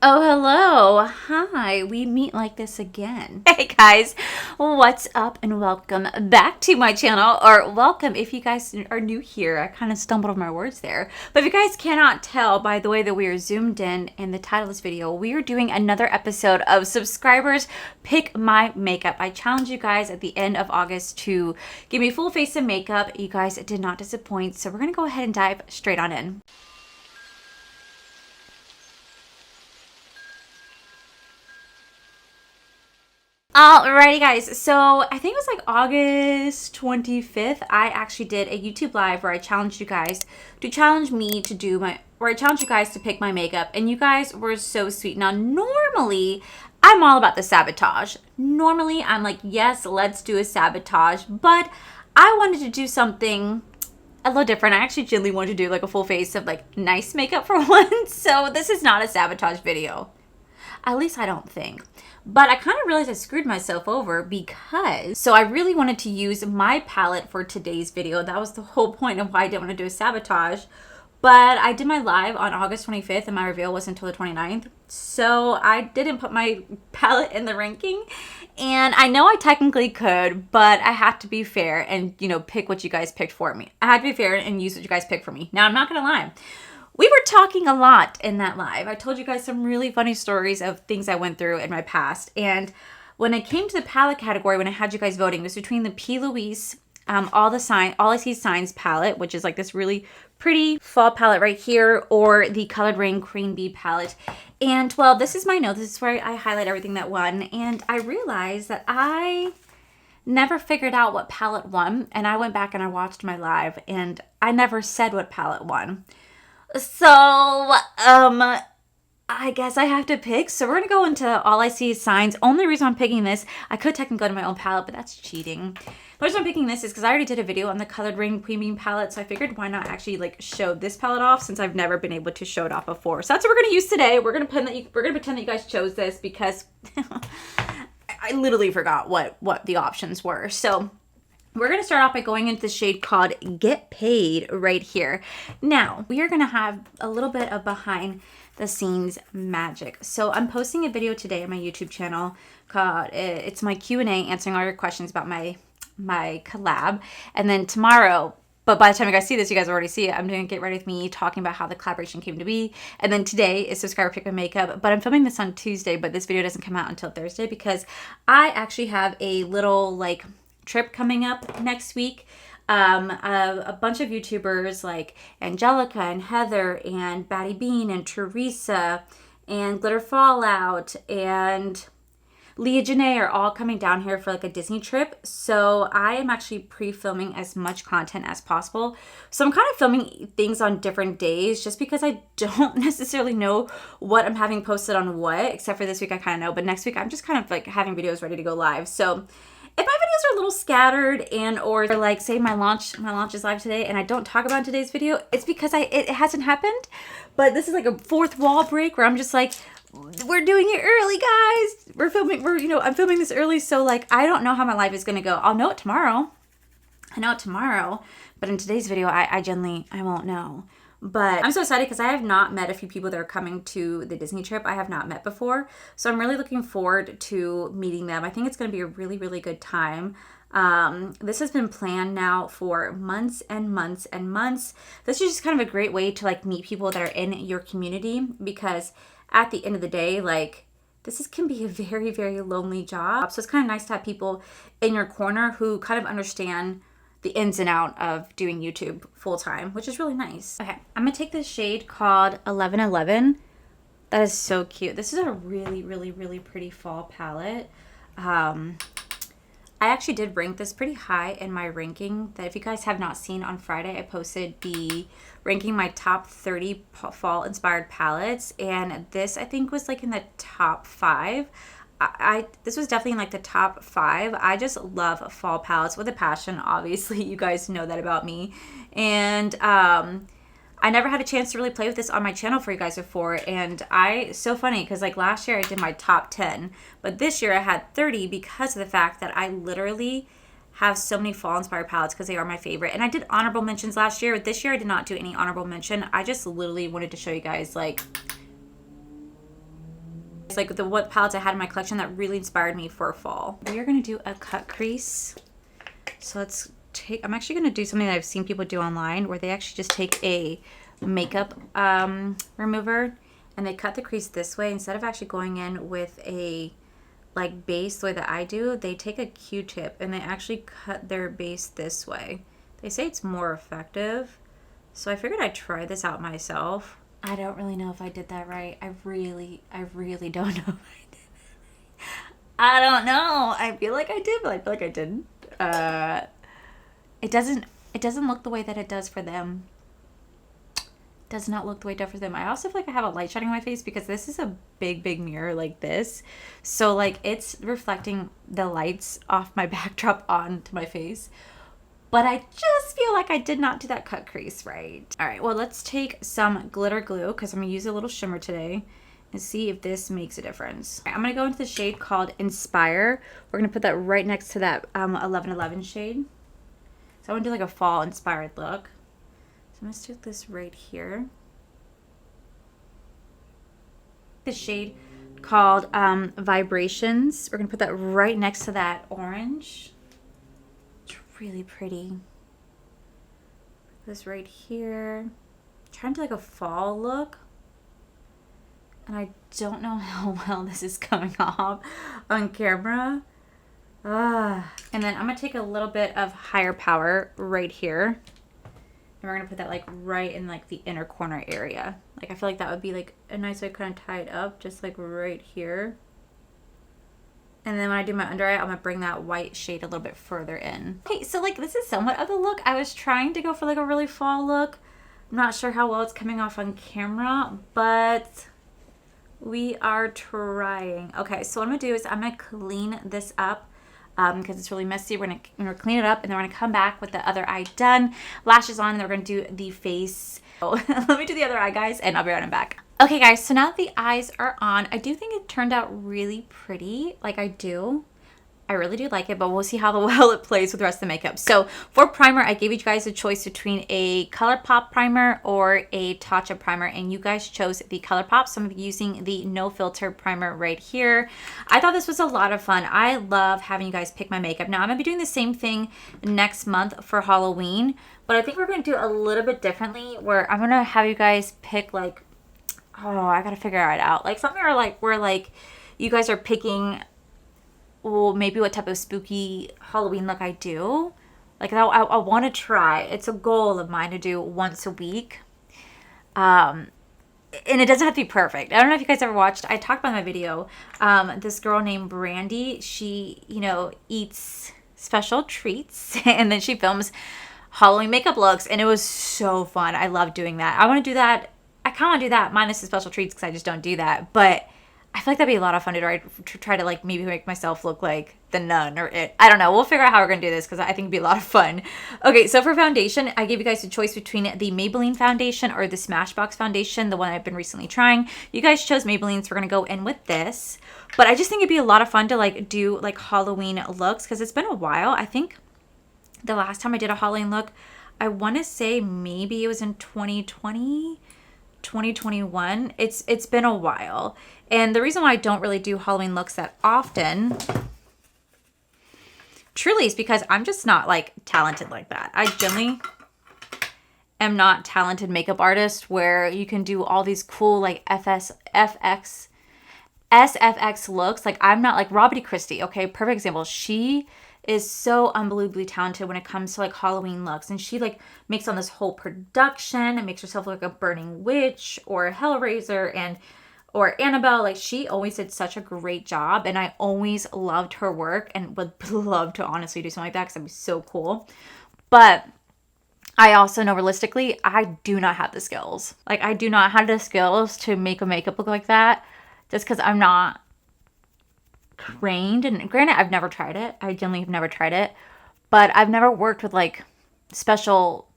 Oh, hello. Hi, we meet like this again. Hey guys, what's up and welcome back to my channel, or welcome if you guys are new here. I kind of stumbled over my words there. But if you guys cannot tell by the way that we are zoomed in the title of this video, we are doing another episode of Subscribers Pick My Makeup. I challenged you guys at the end of August to give me full face of makeup. You guys did not disappoint, so we're going to go ahead and dive straight on in. Alrighty guys, so I think it was like August 25th, I actually did a YouTube live where I challenged you guys to challenge me to do where I challenged you guys to pick my makeup, and you guys were so sweet. Now normally, I'm all about the sabotage. Normally, I'm like, yes, let's do a sabotage, but I wanted to do something a little different. I actually genuinely wanted to do like a full face of like nice makeup for once, so this is not a sabotage video. At least I don't think. But I kind of realized I screwed myself over because, so I really wanted to use my palette for today's video. That was the whole point of why I didn't want to do a sabotage. But I did my live on August 25th and my reveal wasn't until the 29th. So I didn't put my palette in the ranking. And I know I technically could, but I had to be fair and, you know, pick what you guys picked for me. I had to be fair and use what you guys picked for me. Now, I'm not going to lie. We were talking a lot in that live. I told you guys some really funny stories of things I went through in my past. And when it came to the palette category, when I had you guys voting, it was between the P. Louise, All I See Signs palette, which is like this really pretty fall palette right here, or the Colored Rain Queen Bee palette. And well, this is my note. This is where I highlight everything that won. And I realized that I never figured out what palette won. And I went back and I watched my live and I never said what palette won. So, I guess I have to pick. So we're going to go into All I See Is Signs. Only reason I'm picking this, I could technically go to my own palette, but that's cheating. The reason I'm picking this is because I already did a video on the Colored Rain Queen Bee palette, so I figured why not actually like show this palette off since I've never been able to show it off before. So that's what we're going to use today. We're going to pretend that you guys chose this because I literally forgot what the options were. So we're going to start off by going into the shade called Get Paid right here. Now, we are going to have a little bit of behind the scenes magic. So I'm posting a video today on my YouTube channel called, it's my Q&A answering all your questions about my collab. And then tomorrow, but by the time you guys see this, you guys already see it, I'm doing Get Ready With Me, talking about how the collaboration came to be. And then today is Subscriber Pick My Makeup, but I'm filming this on Tuesday, but this video doesn't come out until Thursday because I actually have a little like trip coming up next week. A bunch of YouTubers like Angelica and Heather and Batty Bean and Teresa and Glitter Fallout and Leah Janae are all coming down here for like a Disney trip. So I am actually pre-filming as much content as possible. So I'm kind of filming things on different days just because I don't necessarily know what I'm having posted on what, except for this week I kind of know. But next week I'm just kind of like having videos ready to go live. So if my videos are a little scattered and or like say my launch is live today and I don't talk about today's video, it's because it hasn't happened. But this is like a fourth wall break where I'm just like, we're doing it early, guys. I'm filming this early, so like I don't know how my life is gonna go. I'll know it tomorrow. I know it tomorrow, but in today's video, I won't know. But I'm so excited because I have not met a few people that are coming to the Disney trip I have not met before. So I'm really looking forward to meeting them. I think it's going to be a really, really good time. This has been planned now for months and months and months. This is just kind of a great way to like meet people that are in your community because at the end of the day, like can be a very, very lonely job. So it's kind of nice to have people in your corner who kind of understand the ins and out of doing YouTube full time, which is really nice. Okay, I'm gonna take this shade called 1111. That is so cute. This is a really, really, really pretty fall palette. I actually did rank this pretty high in my ranking that if you guys have not seen on Friday, I posted the ranking my top 30 fall inspired palettes. And this I think was like in the top 5. This was definitely in like the top 5. I just love fall palettes with a passion. Obviously, you guys know that about me. And I never had a chance to really play with this on my channel for you guys before. And so funny because like last year I did my top 10, but this year I had 30 because of the fact that I literally have so many fall inspired palettes because they are my favorite. And I did honorable mentions last year. This year I did not do any honorable mention. I just literally wanted to show you guys like like what palettes I had in my collection that really inspired me for fall. We are gonna do a cut crease. So let's take, I'm actually gonna do something that I've seen people do online where they actually just take a makeup remover and they cut the crease this way. Instead of actually going in with a like base the way that I do, they take a Q-tip and they actually cut their base this way. They say it's more effective. So I figured I'd try this out myself. I don't really know if I did that right. I really don't know if I did that right. I don't know. I feel like I did, but I feel like I didn't. It doesn't look the way that it does for them. Does not look the way it does for them. I also feel like I have a light shining on my face because this is a big mirror like this. So like it's reflecting the lights off my backdrop onto my face. But I just feel like I did not do that cut crease right. All right, well, let's take some glitter glue because I'm gonna use a little shimmer today and see if this makes a difference. I'm gonna go into the shade called Inspire. We're gonna put that right next to that 1111 shade. So I wanna do like a fall inspired look. So I'm gonna stick this right here. The shade called Vibrations. We're gonna put that right next to that orange. It's really pretty. Put this right here. I'm trying to do like a fall look. And I don't know how well this is coming off on camera. And then I'm gonna take a little bit of Higher Power right here. And we're gonna put that like right in like the inner corner area. Like I feel like that would be like a nice way to kind of tie it up, just like right here. And then when I do my under eye, I'm gonna bring that white shade a little bit further in. Okay, so like this is somewhat of the look. I was trying to go for like a really fall look. I'm not sure how well it's coming off on camera, but we are trying. Okay, so what I'm gonna do is I'm gonna clean this up because it's really messy. We're gonna clean it up and then we're gonna come back with the other eye done, lashes on, and then we're gonna do the face. Oh, let me do the other eye, guys, and I'll be right on back. Okay, guys, so now that the eyes are on, I do think it turned out really pretty. Like I really do like it, but we'll see how well it plays with the rest of the makeup. So for primer, I gave you guys a choice between a ColourPop primer or a Tatcha primer, and you guys chose the ColourPop. So I'm using the No Filter primer right here. I thought this was a lot of fun. I love having you guys pick my makeup. Now I'm gonna be doing the same thing next month for Halloween, but I think we're gonna do a little bit differently where I'm gonna have you guys pick like, oh, I gotta figure it out. Like something where like you guys are picking, well, maybe what type of spooky Halloween look I do. Like I want to try. It's a goal of mine to do once a week. And it doesn't have to be perfect. I don't know if you guys ever watched, I talked about in my video, this girl named Brandy. She, you know, eats special treats and then she films Halloween makeup looks, and it was so fun. I love doing that. I want to do that. I kind of want to do that minus the special treats because I just don't do that. But I feel like that'd be a lot of fun to try to like maybe make myself look like the nun or it. I don't know. We'll figure out how we're going to do this because I think it'd be a lot of fun. Okay, so for foundation, I gave you guys a choice between the Maybelline foundation or the Smashbox foundation, the one I've been recently trying. You guys chose Maybelline, so we're going to go in with this. But I just think it'd be a lot of fun to like do like Halloween looks because it's been a while. I think the last time I did a Halloween look, I want to say maybe it was in 2020, 2021. It's been a while. And the reason why I don't really do Halloween looks that often truly is because I'm just not like talented like that. I generally am not talented makeup artist where you can do all these cool like SFX looks. Like I'm not like Robbie Christie. Okay, perfect example. She is so unbelievably talented when it comes to like Halloween looks, and she like makes on this whole production and makes herself look like a burning witch or a Hellraiser or Annabelle. Like she always did such a great job, and I always loved her work and would love to honestly do something like that because that'd be so cool. But I also know realistically, I do not have the skills. Like I do not have the skills to make a makeup look like that just because I'm not trained. And granted, I've never tried it. I generally have never tried it, but I've never worked with like special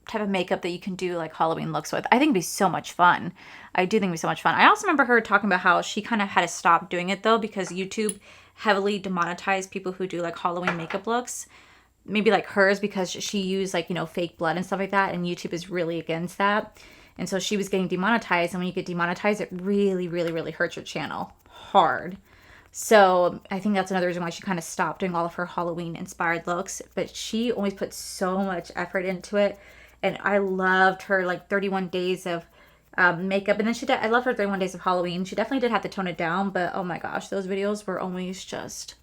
type of makeup that you can do like Halloween looks with. I think it'd be so much fun. I do think it'd be so much fun. I also remember her talking about how she kind of had to stop doing it though because YouTube heavily demonetized people who do like Halloween makeup looks. Maybe like hers because she used like, you know, fake blood and stuff like that, and YouTube is really against that. And so she was getting demonetized. And when you get demonetized, it really, really, really hurts your channel hard. So I think that's another reason why she kind of stopped doing all of her Halloween inspired looks. But she always put so much effort into it. And I loved her like 31 days of makeup. And then I love her 31 days of Halloween. She definitely did have to tone it down. But oh my gosh, those videos were always just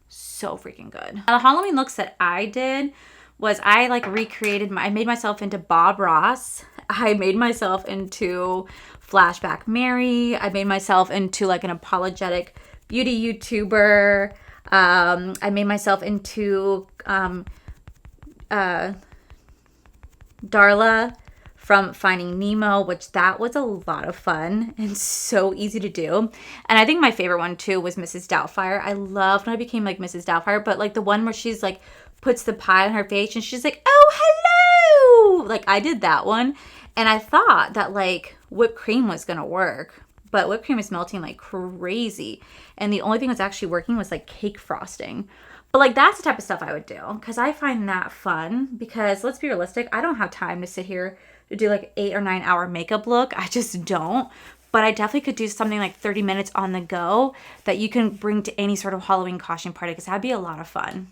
so freaking good. Now, the Halloween looks that I did was I like I made myself into Bob Ross. I made myself into Flashback Mary. I made myself into like an apologetic beauty YouTuber. I made myself into Darla from Finding Nemo, which that was a lot of fun and so easy to do. And I think my favorite one too was Mrs. Doubtfire. I loved when I became like Mrs. Doubtfire, but like the one where she's like puts the pie on her face and she's like, oh, hello. Like I did that one. And I thought that like whipped cream was going to work, but whipped cream is melting like crazy. And the only thing that's actually working was like cake frosting. But like that's the type of stuff I would do because I find that fun because let's be realistic. I don't have time to sit here to do like 8 or 9 hour makeup look. I just don't. But I definitely could do something like 30 minutes on the go that you can bring to any sort of Halloween costume party because that'd be a lot of fun.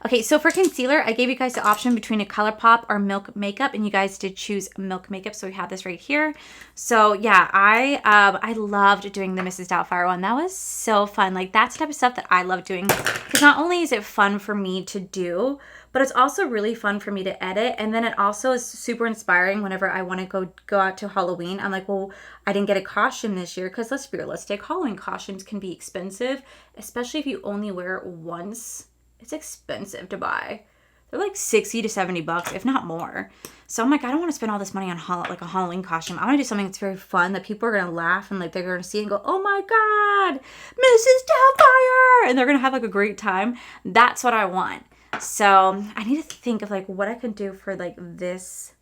Okay, so for concealer, I gave you guys the option between a ColourPop or Milk Makeup, and you guys did choose Milk Makeup, so we have this right here. So yeah, I loved doing the Mrs. Doubtfire one. That was so fun. Like that's the type of stuff that I love doing because not only is it fun for me to do, but it's also really fun for me to edit. And then it also is super inspiring whenever I want to go out to Halloween. I'm like, well, I didn't get a costume this year because let's be realistic. Halloween costumes can be expensive, especially if you only wear it once. It's expensive to buy. They're like 60 to 70 bucks, if not more. So I'm like, I don't want to spend all this money on like a Halloween costume. I want to do something that's very fun that people are going to laugh and like they're going to see and go, oh my God, Mrs. Doubtfire. And they're going to have like a great time. That's what I want. So I need to think of like what I could do for like this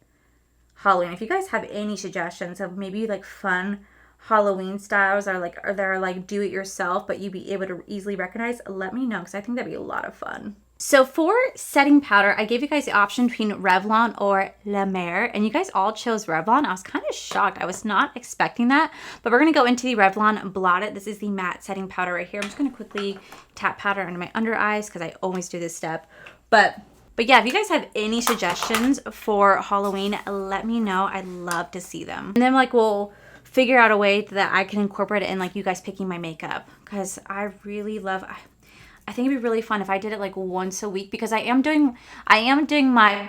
Halloween. If you guys have any suggestions of maybe like fun Halloween styles or they're like do it yourself but you'd be able to easily recognize, let me know because I think that'd be a lot of fun. So for setting powder, I gave you guys the option between Revlon or La Mer, and you guys all chose Revlon. I was kind of shocked. I was not expecting that, but we're going to go into the Revlon Blot It. This is the matte setting powder right here. I'm just going to quickly tap powder under my under eyes because I always do this step. But yeah, if you guys have any suggestions for Halloween, let me know. I'd love to see them. And then like we'll figure out a way that I can incorporate it in like you guys picking my makeup because I really love I think it'd be really fun if I did it like once a week because I am doing my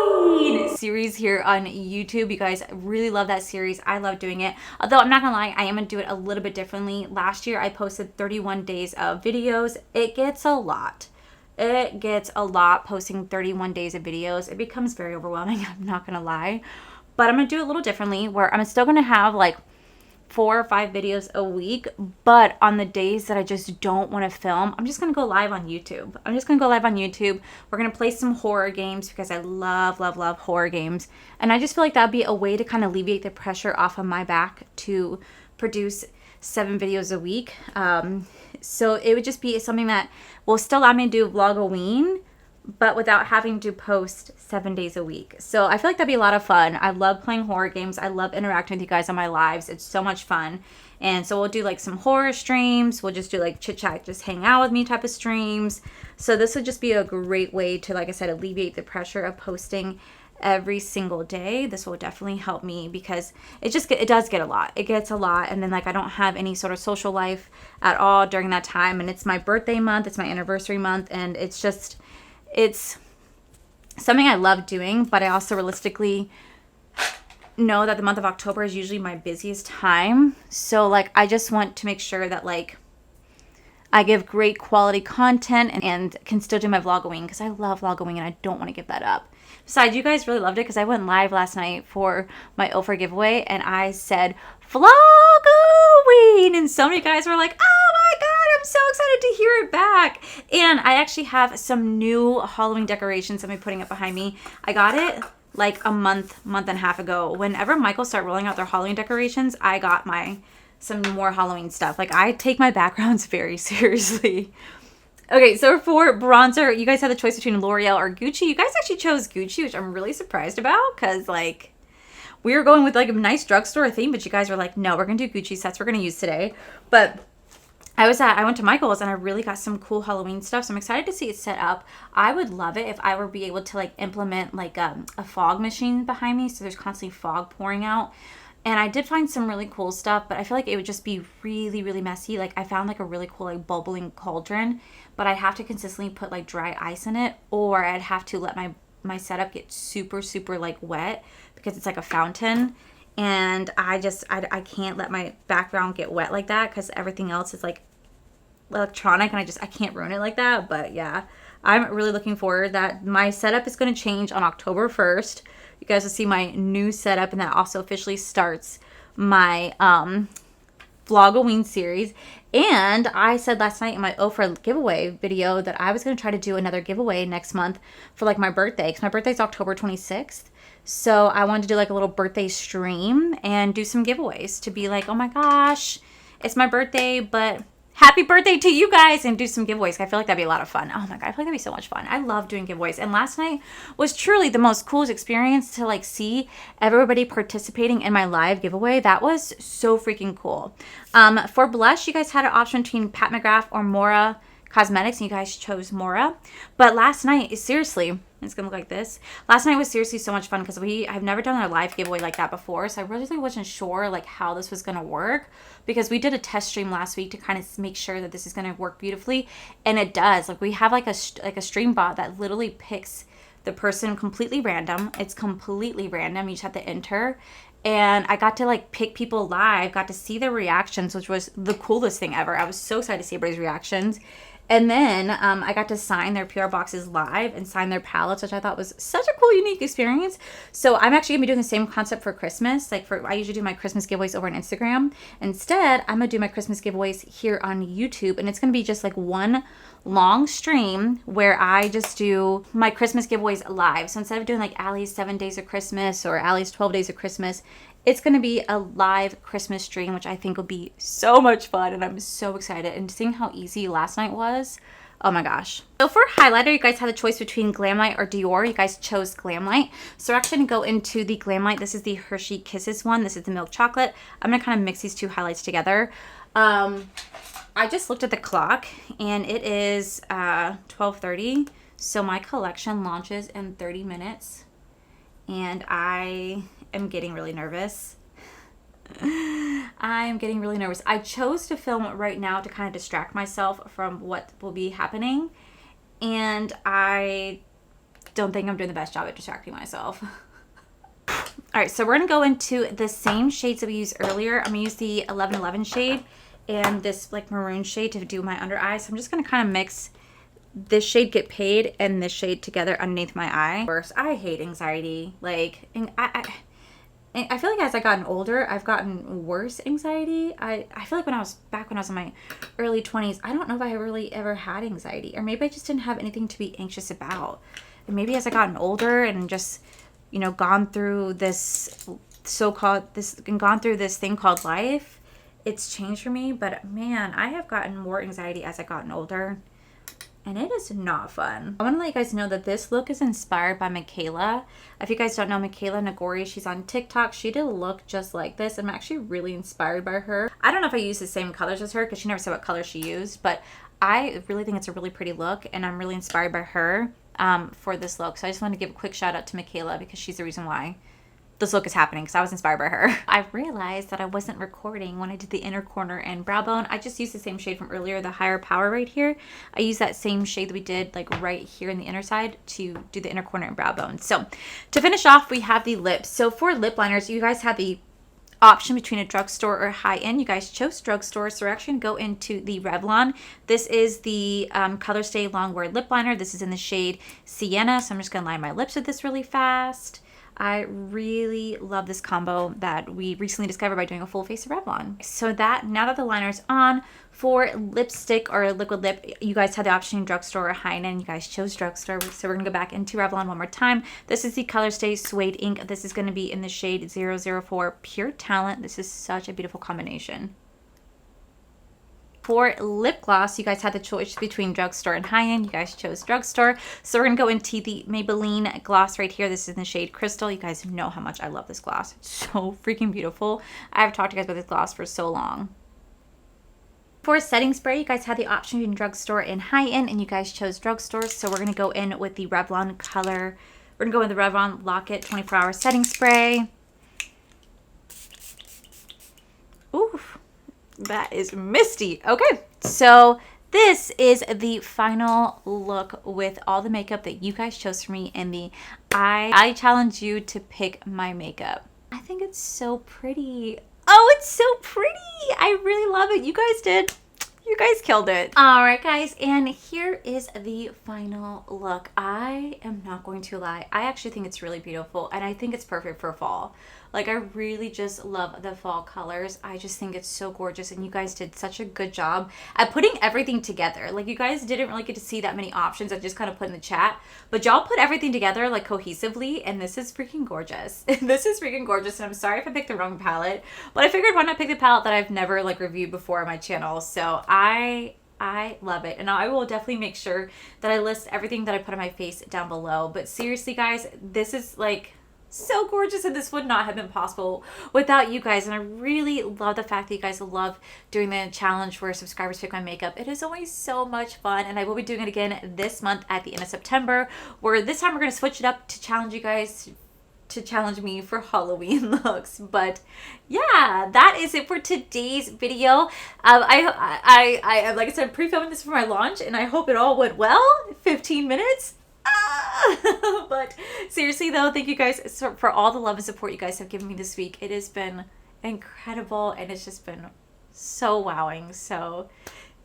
Vlogoween series here on YouTube. You guys really love that series. I love doing it. Although I'm not gonna lie, I am gonna do it a little bit differently. Last year I posted 31 days of videos. It gets a lot. It gets a lot posting 31 days of videos. It becomes very overwhelming, I'm not gonna lie. But I'm gonna do it a little differently where I'm still gonna have like 4 or 5 videos a week, but on the days that I just don't want to film, I'm just going to go live on YouTube. We're going to play some horror games because I love, love, love horror games. And I just feel like that'd be a way to kind of alleviate the pressure off of my back to produce 7 videos a week. So it would just be something that will still allow me to do Vlogoween, but without having to post 7 days a week. So I feel like that'd be a lot of fun. I love playing horror games. I love interacting with you guys on my lives. It's so much fun. And so we'll do like some horror streams. We'll just do like chit chat, just hang out with me type of streams. So this would just be a great way to, like I said, alleviate the pressure of posting every single day. This will definitely help me because it does get a lot. It gets a lot. And then like I don't have any sort of social life at all during that time. And it's my birthday month. It's my anniversary month. And it's something I love doing, but I also realistically know that the month of October is usually my busiest time. So like I just want to make sure that like I give great quality content and can still do my Vlogoween because I love Vlogoween and I don't want to give that up. Besides, you guys really loved it because I went live last night for my Oprah giveaway and I said Vlogoween and so many guys were like, oh my God, I'm so excited to hear it back. And I actually have some new Halloween decorations I'm putting up behind me. I got it like a month and a half ago. Whenever Michael started rolling out their Halloween decorations, I got some more Halloween stuff. Like I take my backgrounds very seriously. Okay, so for bronzer, you guys had the choice between L'Oreal or Gucci. You guys actually chose Gucci, which I'm really surprised about because, like, we were going with, like, a nice drugstore theme, but you guys were like, no, we're going to do Gucci sets we're going to use today. But I went to Michael's and I really got some cool Halloween stuff, so I'm excited to see it set up. I would love it if I were be able to, like, implement, like, a fog machine behind me, so there's constantly fog pouring out. And I did find some really cool stuff, but I feel like it would just be really, really messy. Like, I found, like, a really cool, like, bubbling cauldron, but I'd have to consistently put, like, dry ice in it, or I'd have to let my setup get super, super, like, wet because it's like a fountain. And I can't let my background get wet like that because everything else is, like, electronic, and I can't ruin it like that. But yeah, I'm really looking forward that my setup is going to change on October 1st. You guys will see my new setup, and that also officially starts my Vlogoween series. And I said last night in my Ofra giveaway video that I was going to try to do another giveaway next month for, like, my birthday, because my birthday's October 26th. So I wanted to do, like, a little birthday stream and do some giveaways to be like, oh my gosh, it's my birthday, but happy birthday to you guys, and do some giveaways. I feel like that'd be a lot of fun. Oh my God, I feel like that'd be so much fun. I love doing giveaways. And last night was truly the most coolest experience to, like, see everybody participating in my live giveaway. That was so freaking cool. For blush, you guys had an option between Pat McGrath or Mora Cosmetics, and you guys chose Mora. But last night, seriously, it's gonna look like this. Last night was seriously so much fun because I've never done a live giveaway like that before, so I really wasn't sure, like, how this was gonna work, because we did a test stream last week to kind of make sure that this is gonna work beautifully, and it does. Like, we have like a stream bot that literally picks the person completely random. It's completely random. You just have to enter. And I got to, like, pick people live, got to see their reactions, which was the coolest thing ever. I was so excited to see everybody's reactions. And then I got to sign their PR boxes live and sign their palettes, which I thought was such a cool, unique experience. So I'm actually going to be doing the same concept for Christmas. Like, I usually do my Christmas giveaways over on Instagram. Instead, I'm going to do my Christmas giveaways here on YouTube. And it's going to be just, like, one long stream where I just do my Christmas giveaways live. So instead of doing, like, Allie's 7 days of Christmas or Allie's 12 days of Christmas, it's going to be a live Christmas stream, which I think will be so much fun, and I'm so excited. And seeing how easy last night was, oh my gosh. So for highlighter, you guys had the choice between Glamlight or Dior. You guys chose Glamlight. So we're actually going to go into the Glamlight. This is the Hershey Kisses one. This is the milk chocolate. I'm going to kind of mix these two highlights together. I just looked at the clock, and it is 12:30. So my collection launches in 30 minutes, and I am getting really nervous. I'm getting really nervous. I chose to film right now to kind of distract myself from what will be happening, and I don't think I'm doing the best job at distracting myself. All right, so we're gonna go into the same shades that we used earlier. I'm gonna use the 1111 shade and this, like, maroon shade to do my under eye. So I'm just gonna kind of mix this shade Get Paid and this shade together underneath my eye. First, I hate anxiety. Like, I feel like as I gotten older, I've gotten worse anxiety. I feel like when I was in my early 20s, I don't know if I really ever had anxiety, or maybe I just didn't have anything to be anxious about. And maybe as I gotten older and just, you know, gone through this thing called life, it's changed for me. But man, I have gotten more anxiety as I've gotten older, and it is not fun. I want to let you guys know that this look is inspired by Michaela. If you guys don't know Michaela Nagori, she's on TikTok. She did a look just like this. I'm actually really inspired by her. I don't know if I use the same colors as her because she never said what color she used, but I really think it's a really pretty look, and I'm really inspired by her for this look. So I just want to give a quick shout out to Michaela because she's the reason why this look is happening, because I was inspired by her. I realized that I wasn't recording when I did the inner corner and brow bone. I just used the same shade from earlier, the Higher Power right here. I used that same shade that we did, like, right here in the inner side to do the inner corner and brow bone. So to finish off, we have the lips. So for lip liners, you guys have the option between a drugstore or high-end. You guys chose drugstore, so we're actually going to go into the Revlon. This is the Color Stay Longwear Lip Liner. This is in the shade Sienna, so I'm just going to line my lips with this really fast. I really love this combo that we recently discovered by doing a full face of Revlon. So now that the liner's on, for lipstick or liquid lip, you guys had the option in drugstore or high-end. You guys chose drugstore, so we're going to go back into Revlon one more time. This is the Color Stay Suede Ink. This is going to be in the shade 004 Pure Talent. This is such a beautiful combination. For lip gloss, you guys had the choice between drugstore and high-end. You guys chose drugstore. So we're going to go into the Maybelline gloss right here. This is in the shade Crystal. You guys know how much I love this gloss. It's so freaking beautiful. I've talked to you guys about this gloss for so long. For setting spray, you guys had the option between drugstore and high-end, and you guys chose drugstore. So we're going to go in with the Revlon color. We're going to go with the Revlon Lock-It 24-hour setting spray. Ooh, that is misty. Okay, so this is the final look with all the makeup that you guys chose for me in the I challenge you to pick my makeup. I think it's so pretty. Oh, it's so pretty. I really love it. You guys did. You guys killed it. All right, guys, and here is the final look. I am not going to lie. I actually think it's really beautiful, and I think it's perfect for fall. Like, I really just love the fall colors. I just think it's so gorgeous, and you guys did such a good job at putting everything together. Like, you guys didn't really get to see that many options. I just kind of put in the chat, but y'all put everything together, like, cohesively, and this is freaking gorgeous. This is freaking gorgeous, and I'm sorry if I picked the wrong palette, but I figured why not pick the palette that I've never, like, reviewed before on my channel. So I love it, and I will definitely make sure that I list everything that I put on my face down below. But seriously, guys, this is, like, so gorgeous, and this would not have been possible without you guys. And I really love the fact that you guys love doing the challenge where subscribers pick my makeup. It is always so much fun, and I will be doing it again this month at the end of September, where this time we're going to switch it up to challenge you guys to challenge me for Halloween looks. But yeah, that is it for today's video. I like I said, pre-filming this for my launch, and I hope it all went well. 15 minutes. But seriously though, thank you guys for all the love and support you guys have given me this week. It has been incredible, and it's just been so wowing. So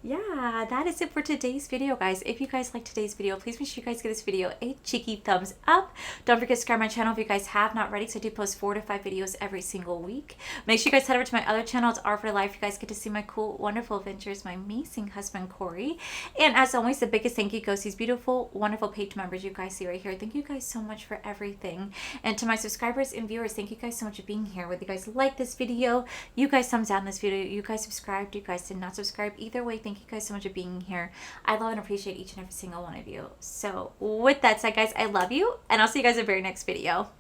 yeah, that is it for today's video, guys. If you guys like today's video, please make sure you guys give this video a cheeky thumbs up. Don't forget to subscribe to my channel if you guys have not already, because I do post 4 to 5 videos every single week. Make sure you guys head over to my other channel. It's Art for Life. You guys get to see my cool, wonderful adventures, my amazing husband, Corey. And as always, the biggest thank you goes to these beautiful, wonderful page members you guys see right here. Thank you guys so much for everything. And to my subscribers and viewers, thank you guys so much for being here. Whether you guys like this video, you guys thumbs down this video, you guys subscribed, you guys did not subscribe. Either way, thank you guys so much for being here. I love and appreciate each and every single one of you. So with that said, guys, I love you, and I'll see you guys in the very next video.